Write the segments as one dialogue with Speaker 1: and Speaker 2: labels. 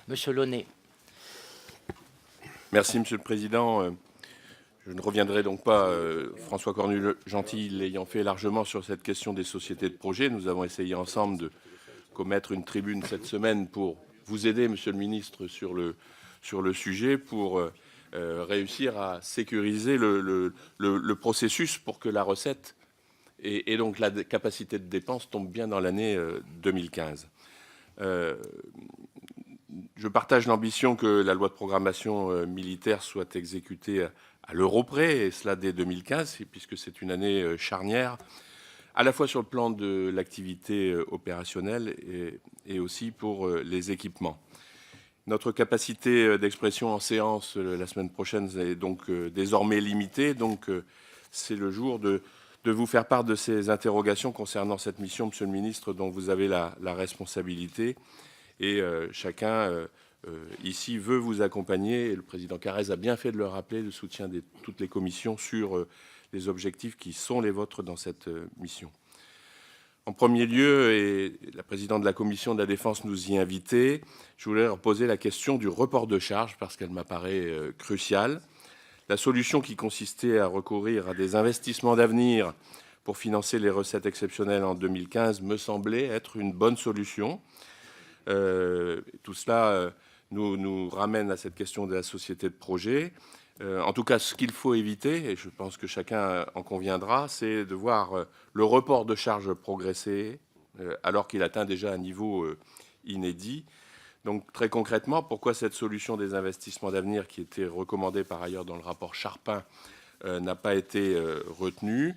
Speaker 1: Monsieur Launay.
Speaker 2: Merci, Monsieur le Président. Je ne reviendrai donc pas, François Cornu-Gentil l'ayant fait largement sur cette question des sociétés de projet. Nous avons essayé ensemble de commettre une tribune cette semaine pour vous aider, Monsieur le Ministre, sur le sujet, pour réussir à sécuriser le processus pour que la recette et donc la capacité de dépense tombe bien dans l'année 2015. Je partage l'ambition que la loi de programmation militaire soit exécutée à l'euro près, et cela dès 2015, puisque c'est une année charnière, à la fois sur le plan de l'activité opérationnelle et aussi pour les équipements. Notre capacité d'expression en séance la semaine prochaine est donc désormais limitée, donc c'est le jour de vous faire part de ces interrogations concernant cette mission, Monsieur le Ministre, dont vous avez la responsabilité. Et chacun ici veut vous accompagner, et le président Carrez a bien fait de le rappeler, le soutien de toutes les commissions sur les objectifs qui sont les vôtres dans cette mission. En premier lieu, et la présidente de la commission de la Défense nous y invitait, je voulais leur poser la question du report de charges, parce qu'elle m'apparaît cruciale. La solution qui consistait à recourir à des investissements d'avenir pour financer les recettes exceptionnelles en 2015 me semblait être une bonne solution. Tout cela nous ramène à cette question de la société de projet. En tout cas, ce qu'il faut éviter, et je pense que chacun en conviendra, c'est de voir le report de charges progresser alors qu'il atteint déjà un niveau inédit. Donc très concrètement, pourquoi cette solution des investissements d'avenir qui était recommandée par ailleurs dans le rapport Charpin n'a pas été retenue?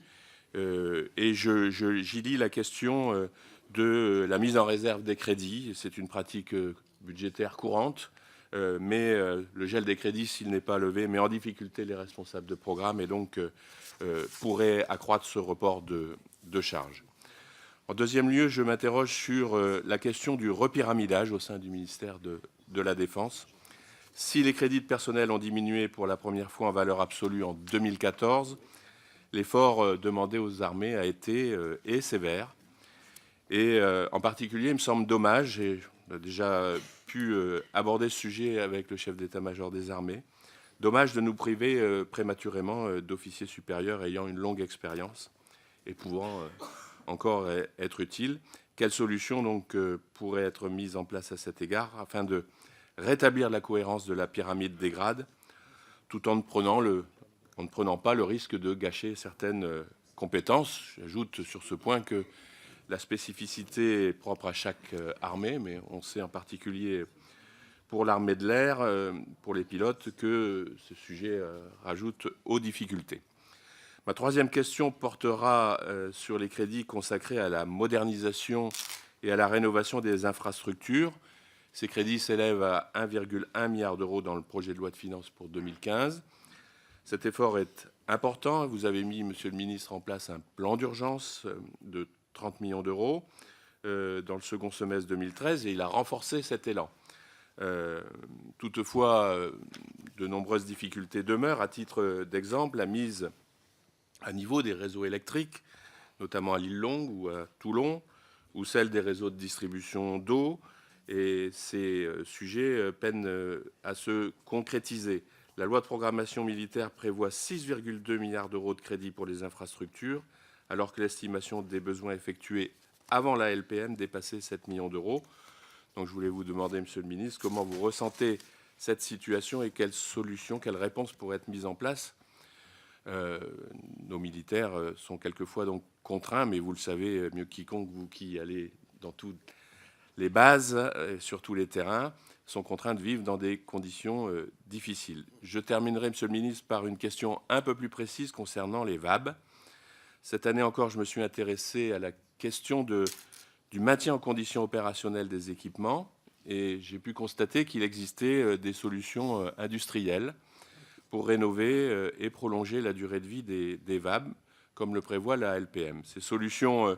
Speaker 2: Et j'y lis la question de la mise en réserve des crédits. C'est une pratique budgétaire courante, mais le gel des crédits, s'il n'est pas levé, met en difficulté les responsables de programme et donc pourrait accroître ce report de charges. En deuxième lieu, je m'interroge sur la question du repyramidage au sein du ministère de la Défense. Si les crédits de personnel ont diminué pour la première fois en valeur absolue en 2014, l'effort demandé aux armées a été sévère. Et en particulier, il me semble dommage, et on a déjà pu aborder ce sujet avec le chef d'état-major des armées, dommage de nous priver prématurément d'officiers supérieurs ayant une longue expérience et pouvant encore être utiles. Quelles solutions donc pourraient être mises en place à cet égard afin de rétablir la cohérence de la pyramide des grades, tout en ne prenant pas le risque de gâcher certaines compétences? J'ajoute sur ce point que la spécificité est propre à chaque armée, mais on sait en particulier pour l'armée de l'air, pour les pilotes, que ce sujet rajoute aux difficultés. Ma troisième question portera sur les crédits consacrés à la modernisation et à la rénovation des infrastructures. Ces crédits s'élèvent à 1,1 milliard d'euros dans le projet de loi de finances pour 2015. Cet effort est important. Vous avez mis, Monsieur le Ministre, en place un plan d'urgence de 30 millions d'euros dans le second semestre 2013 et il a renforcé cet élan. Toutefois, de nombreuses difficultés demeurent. À titre d'exemple, la mise à niveau des réseaux électriques, notamment à l'Île-Longue ou à Toulon, ou celle des réseaux de distribution d'eau. Et ces sujets peinent à se concrétiser. La loi de programmation militaire prévoit 6,2 milliards d'euros de crédits pour les infrastructures, alors que l'estimation des besoins effectués avant la LPM dépassait 7 millions d'euros. Donc je voulais vous demander, Monsieur le Ministre, comment vous ressentez cette situation et quelles solutions, quelles réponses pourraient être mises en place. Nos militaires sont quelquefois donc contraints, mais vous le savez mieux que quiconque, vous qui allez dans toutes les bases, sur tous les terrains, sont contraints de vivre dans des conditions difficiles. Je terminerai, Monsieur le Ministre, par une question un peu plus précise concernant les VAB. Cette année encore, je me suis intéressé à la question du maintien en condition opérationnelle des équipements et j'ai pu constater qu'il existait des solutions industrielles pour rénover et prolonger la durée de vie des VAB, comme le prévoit la LPM. Ces solutions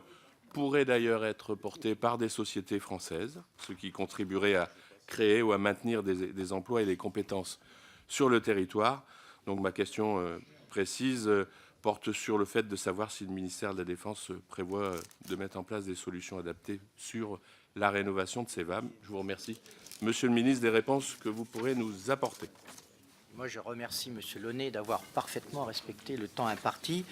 Speaker 2: pourraient d'ailleurs être portées par des sociétés françaises, ce qui contribuerait à créer ou à maintenir des emplois et des compétences sur le territoire. Donc ma question précise porte sur le fait de savoir si le ministère de la Défense prévoit de mettre en place des solutions adaptées sur la rénovation de ces VAM. Je vous remercie, Monsieur le ministre, des réponses que vous pourrez nous apporter.
Speaker 1: Moi, je remercie Monsieur Launay d'avoir parfaitement respecté le temps imparti.